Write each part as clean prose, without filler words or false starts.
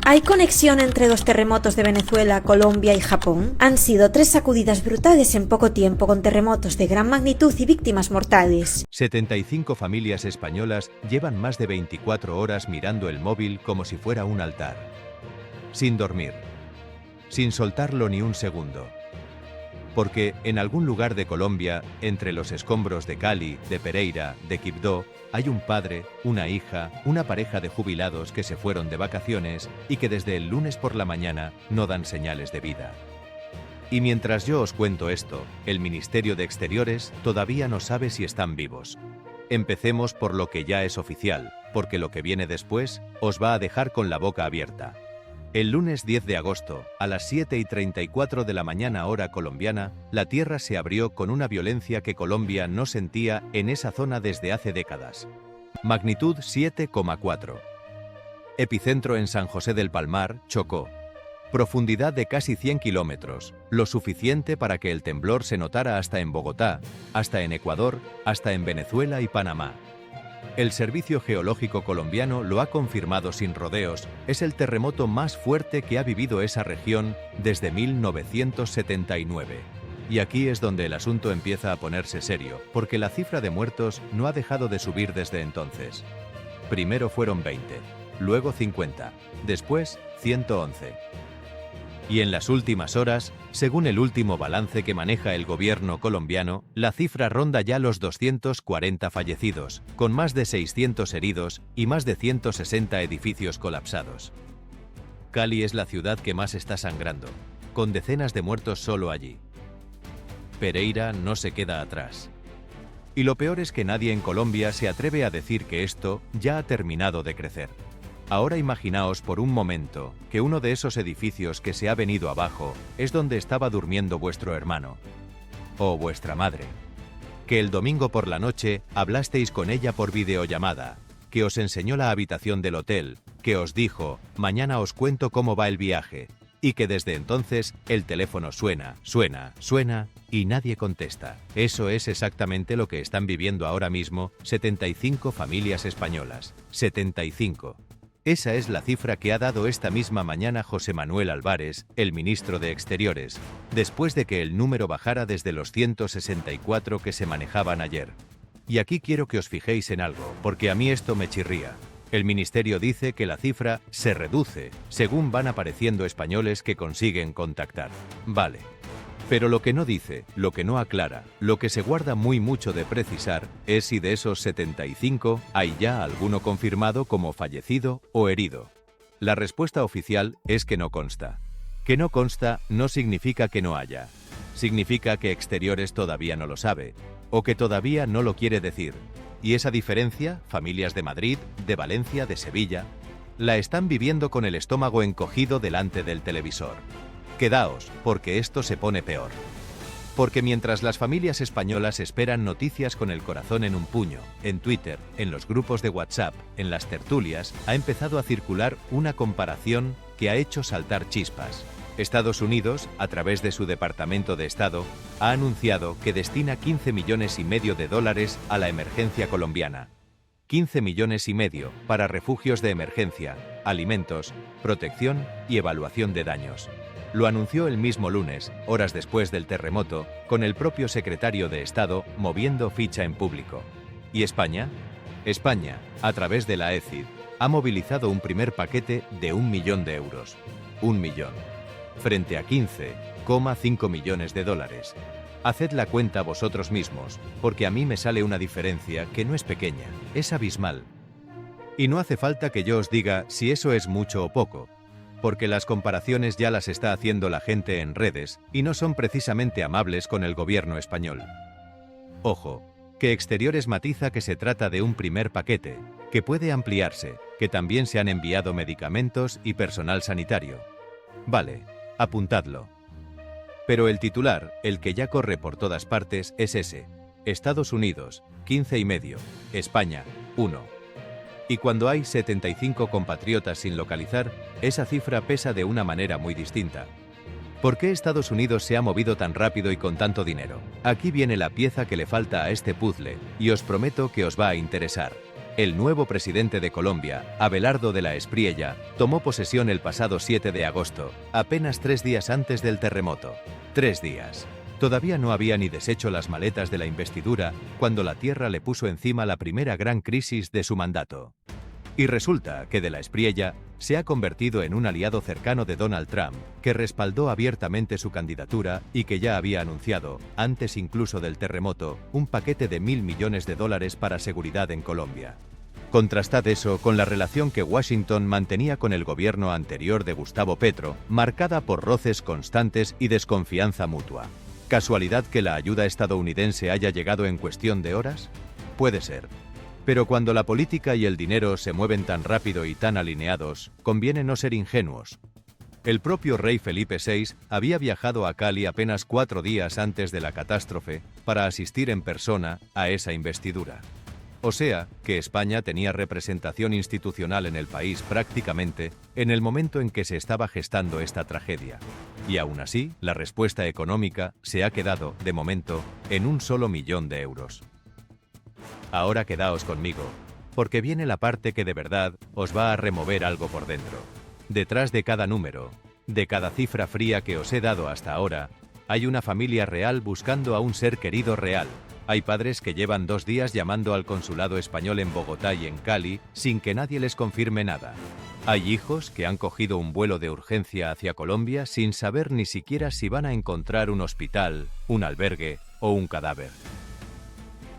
¿Hay conexión entre los terremotos de Venezuela, Colombia y Japón? Han sido 3 sacudidas brutales en poco tiempo con terremotos de gran magnitud y víctimas mortales. 75 familias españolas llevan más de 24 horas mirando el móvil como si fuera un altar. Sin dormir. Sin soltarlo ni un segundo. Porque en algún lugar de Colombia, entre los escombros de Cali, de Pereira, de Quibdó, hay un padre, una hija, una pareja de jubilados que se fueron de vacaciones y que desde el lunes por la mañana no dan señales de vida. Y mientras yo os cuento esto, el Ministerio de Exteriores todavía no sabe si están vivos. Empecemos por lo que ya es oficial, porque lo que viene después os va a dejar con la boca abierta. El lunes 10 de agosto, a las 7:34 de la mañana hora colombiana, la tierra se abrió con una violencia que Colombia no sentía en esa zona desde hace décadas. Magnitud 7,4. Epicentro en San José del Palmar, Chocó. Profundidad de casi 100 kilómetros, lo suficiente para que el temblor se notara hasta en Bogotá, hasta en Ecuador, hasta en Venezuela y Panamá. El Servicio Geológico Colombiano lo ha confirmado sin rodeos, es el terremoto más fuerte que ha vivido esa región desde 1979. Y aquí es donde el asunto empieza a ponerse serio, porque la cifra de muertos no ha dejado de subir desde entonces. Primero fueron 20, luego 50, después 111. Y en las últimas horas, según el último balance que maneja el gobierno colombiano, la cifra ronda ya los 240 fallecidos, con más de 600 heridos y más de 160 edificios colapsados. Cali es la ciudad que más está sangrando, con decenas de muertos solo allí. Pereira no se queda atrás. Y lo peor es que nadie en Colombia se atreve a decir que esto ya ha terminado de crecer. Ahora imaginaos por un momento que uno de esos edificios que se ha venido abajo es donde estaba durmiendo vuestro hermano o vuestra madre, que el domingo por la noche hablasteis con ella por videollamada, que os enseñó la habitación del hotel, que os dijo, mañana os cuento cómo va el viaje, y que desde entonces el teléfono suena y nadie contesta. Eso es exactamente lo que están viviendo ahora mismo 75 familias españolas. 75. Esa es la cifra que ha dado esta misma mañana José Manuel Álvarez, el ministro de Exteriores, después de que el número bajara desde los 164 que se manejaban ayer. Y aquí quiero que os fijéis en algo, porque a mí esto me chirría. El ministerio dice que la cifra se reduce según van apareciendo españoles que consiguen contactar. Vale. Pero lo que no dice, lo que no aclara, lo que se guarda muy mucho de precisar es si de esos 75 hay ya alguno confirmado como fallecido o herido. La respuesta oficial es que no consta. Que no consta no significa que no haya. Significa que Exteriores todavía no lo sabe, o que todavía no lo quiere decir. Y esa diferencia, familias de Madrid, de Valencia, de Sevilla, la están viviendo con el estómago encogido delante del televisor. Quedaos, porque esto se pone peor. Porque mientras las familias españolas esperan noticias con el corazón en un puño, en Twitter, en los grupos de WhatsApp, en las tertulias, ha empezado a circular una comparación que ha hecho saltar chispas. Estados Unidos, a través de su Departamento de Estado, ha anunciado que destina 15,5 millones de dólares a la emergencia colombiana. 15,5 millones para refugios de emergencia, alimentos, protección y evaluación de daños. Lo anunció el mismo lunes, horas después del terremoto, con el propio secretario de Estado moviendo ficha en público. ¿Y España? España, a través de la ECID, ha movilizado un primer paquete de 1 millón de euros. 1 millón. Frente a 15,5 millones de dólares. Haced la cuenta vosotros mismos, porque a mí me sale una diferencia que no es pequeña, es abismal. Y no hace falta que yo os diga si eso es mucho o poco, porque las comparaciones ya las está haciendo la gente en redes y no son precisamente amables con el gobierno español. Ojo, que Exteriores matiza que se trata de un primer paquete, que puede ampliarse, que también se han enviado medicamentos y personal sanitario. Vale, apuntadlo. Pero el titular, el que ya corre por todas partes, es ese. Estados Unidos, 15,5. España, 1. Y cuando hay 75 compatriotas sin localizar, esa cifra pesa de una manera muy distinta. ¿Por qué Estados Unidos se ha movido tan rápido y con tanto dinero? Aquí viene la pieza que le falta a este puzzle, y os prometo que os va a interesar. El nuevo presidente de Colombia, Abelardo de la Espriella, tomó posesión el pasado 7 de agosto, apenas 3 días antes del terremoto. 3 días. Todavía no había ni deshecho las maletas de la investidura cuando la tierra le puso encima la primera gran crisis de su mandato. Y resulta que de la Espriella se ha convertido en un aliado cercano de Donald Trump, que respaldó abiertamente su candidatura y que ya había anunciado, antes incluso del terremoto, un paquete de $1.000 millones para seguridad en Colombia. Contrastad eso con la relación que Washington mantenía con el gobierno anterior de Gustavo Petro, marcada por roces constantes y desconfianza mutua. ¿Casualidad que la ayuda estadounidense haya llegado en cuestión de horas? Puede ser. Pero cuando la política y el dinero se mueven tan rápido y tan alineados, conviene no ser ingenuos. El propio rey Felipe VI había viajado a Cali apenas 4 días antes de la catástrofe para asistir en persona a esa investidura. O sea, que España tenía representación institucional en el país prácticamente en el momento en que se estaba gestando esta tragedia. Y aún así, la respuesta económica se ha quedado, de momento, en un solo €1.000.000. Ahora quedaos conmigo, porque viene la parte que de verdad os va a remover algo por dentro. Detrás de cada número, de cada cifra fría que os he dado hasta ahora, hay una familia real buscando a un ser querido real. Hay padres que llevan 2 días llamando al consulado español en Bogotá y en Cali sin que nadie les confirme nada. Hay hijos que han cogido un vuelo de urgencia hacia Colombia sin saber ni siquiera si van a encontrar un hospital, un albergue o un cadáver.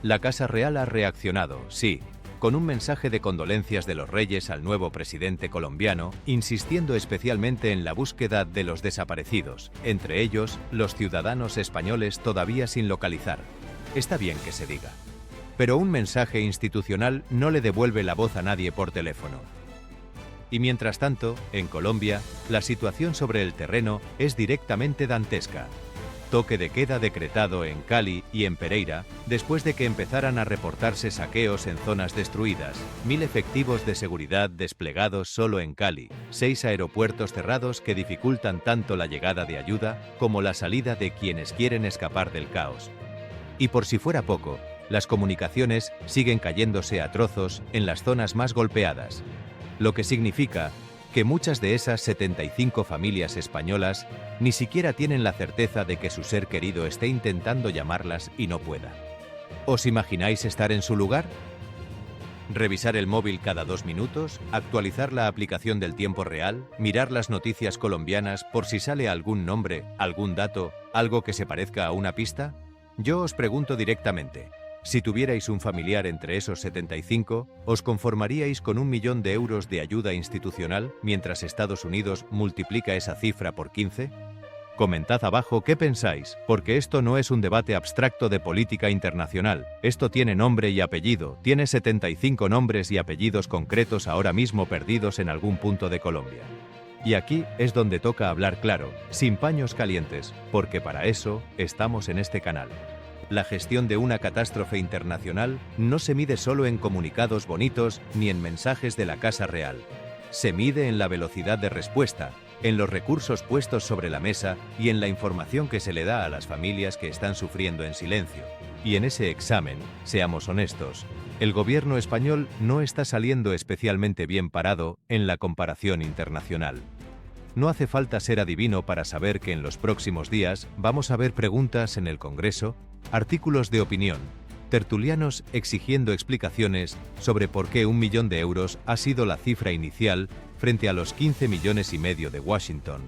La Casa Real ha reaccionado, sí, con un mensaje de condolencias de los reyes al nuevo presidente colombiano, insistiendo especialmente en la búsqueda de los desaparecidos, entre ellos los ciudadanos españoles todavía sin localizar. Está bien que se diga. Pero un mensaje institucional no le devuelve la voz a nadie por teléfono. Y mientras tanto, en Colombia, la situación sobre el terreno es directamente dantesca. Toque de queda decretado en Cali y en Pereira, después de que empezaran a reportarse saqueos en zonas destruidas, 1.000 efectivos de seguridad desplegados solo en Cali, 6 aeropuertos cerrados que dificultan tanto la llegada de ayuda como la salida de quienes quieren escapar del caos. Y por si fuera poco, las comunicaciones siguen cayéndose a trozos en las zonas más golpeadas, lo que significa que muchas de esas 75 familias españolas ni siquiera tienen la certeza de que su ser querido esté intentando llamarlas y no pueda. ¿Os imagináis estar en su lugar? Revisar el móvil cada 2 minutos, actualizar la aplicación del tiempo real, mirar las noticias colombianas por si sale algún nombre, algún dato, algo que se parezca a una pista. Yo os pregunto directamente, si tuvierais un familiar entre esos 75, ¿os conformaríais con €1.000.000 de ayuda institucional mientras Estados Unidos multiplica esa cifra por 15? Comentad abajo qué pensáis, porque esto no es un debate abstracto de política internacional. Esto tiene nombre y apellido, tiene 75 nombres y apellidos concretos ahora mismo perdidos en algún punto de Colombia. Y aquí es donde toca hablar claro, sin paños calientes, porque para eso estamos en este canal. La gestión de una catástrofe internacional no se mide solo en comunicados bonitos ni en mensajes de la Casa Real. Se mide en la velocidad de respuesta, en los recursos puestos sobre la mesa y en la información que se le da a las familias que están sufriendo en silencio. Y en ese examen, seamos honestos, el gobierno español no está saliendo especialmente bien parado en la comparación internacional. No hace falta ser adivino para saber que en los próximos días vamos a ver preguntas en el Congreso, artículos de opinión, tertulianos exigiendo explicaciones sobre por qué €1.000.000 ha sido la cifra inicial frente a los 15,5 millones de Washington.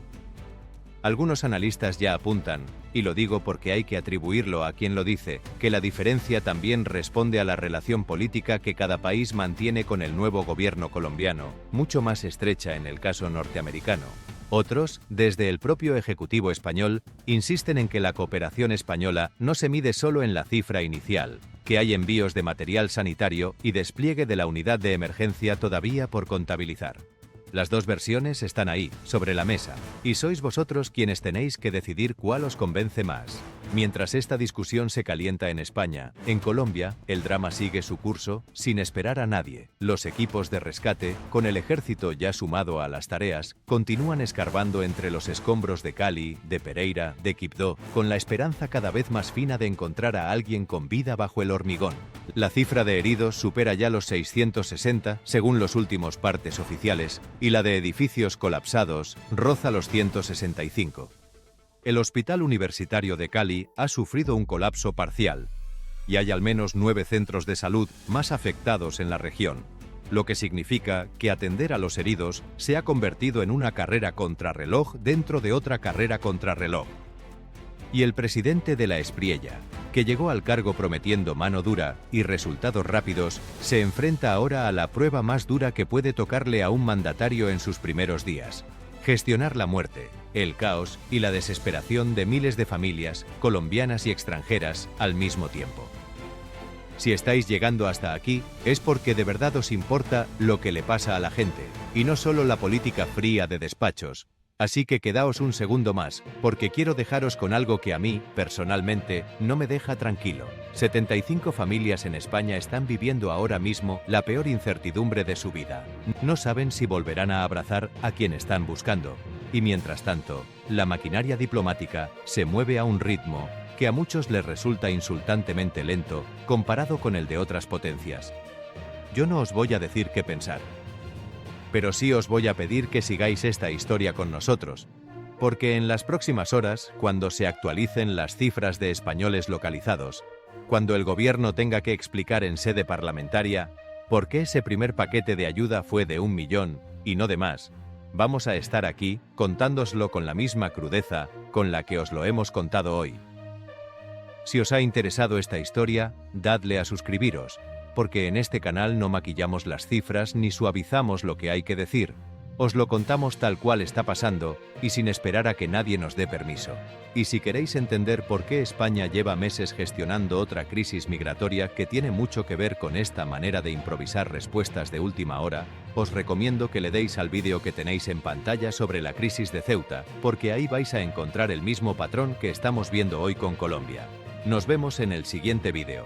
Algunos analistas ya apuntan, y lo digo porque hay que atribuirlo a quien lo dice, que la diferencia también responde a la relación política que cada país mantiene con el nuevo gobierno colombiano, mucho más estrecha en el caso norteamericano. Otros, desde el propio Ejecutivo español, insisten en que la cooperación española no se mide solo en la cifra inicial, que hay envíos de material sanitario y despliegue de la unidad de emergencia todavía por contabilizar. Las dos versiones están ahí, sobre la mesa, y sois vosotros quienes tenéis que decidir cuál os convence más. Mientras esta discusión se calienta en España, en Colombia, el drama sigue su curso, sin esperar a nadie. Los equipos de rescate, con el ejército ya sumado a las tareas, continúan escarbando entre los escombros de Cali, de Pereira, de Quibdó, con la esperanza cada vez más fina de encontrar a alguien con vida bajo el hormigón. La cifra de heridos supera ya los 660, según los últimos partes oficiales, y la de edificios colapsados roza los 165. El Hospital Universitario de Cali ha sufrido un colapso parcial, y hay al menos 9 centros de salud más afectados en la región, lo que significa que atender a los heridos se ha convertido en una carrera contrarreloj dentro de otra carrera contrarreloj. Y el presidente de la Espriella, que llegó al cargo prometiendo mano dura y resultados rápidos, se enfrenta ahora a la prueba más dura que puede tocarle a un mandatario en sus primeros días: gestionar la muerte, el caos y la desesperación de miles de familias, colombianas y extranjeras, al mismo tiempo. Si estáis llegando hasta aquí, es porque de verdad os importa lo que le pasa a la gente, y no solo la política fría de despachos. Así que quedaos un segundo más, porque quiero dejaros con algo que a mí, personalmente, no me deja tranquilo. 75 familias en España están viviendo ahora mismo la peor incertidumbre de su vida. No saben si volverán a abrazar a quien están buscando. Y mientras tanto, la maquinaria diplomática se mueve a un ritmo que a muchos les resulta insultantemente lento comparado con el de otras potencias. Yo no os voy a decir qué pensar, pero sí os voy a pedir que sigáis esta historia con nosotros, porque en las próximas horas, cuando se actualicen las cifras de españoles localizados, cuando el gobierno tenga que explicar en sede parlamentaria por qué ese primer paquete de ayuda fue de 1 millón y no de más, vamos a estar aquí contándoslo con la misma crudeza con la que os lo hemos contado hoy. Si os ha interesado esta historia, dadle a suscribiros, porque en este canal no maquillamos las cifras ni suavizamos lo que hay que decir. Os lo contamos tal cual está pasando y sin esperar a que nadie nos dé permiso. Y si queréis entender por qué España lleva meses gestionando otra crisis migratoria que tiene mucho que ver con esta manera de improvisar respuestas de última hora, os recomiendo que le deis al vídeo que tenéis en pantalla sobre la crisis de Ceuta, porque ahí vais a encontrar el mismo patrón que estamos viendo hoy con Colombia. Nos vemos en el siguiente vídeo.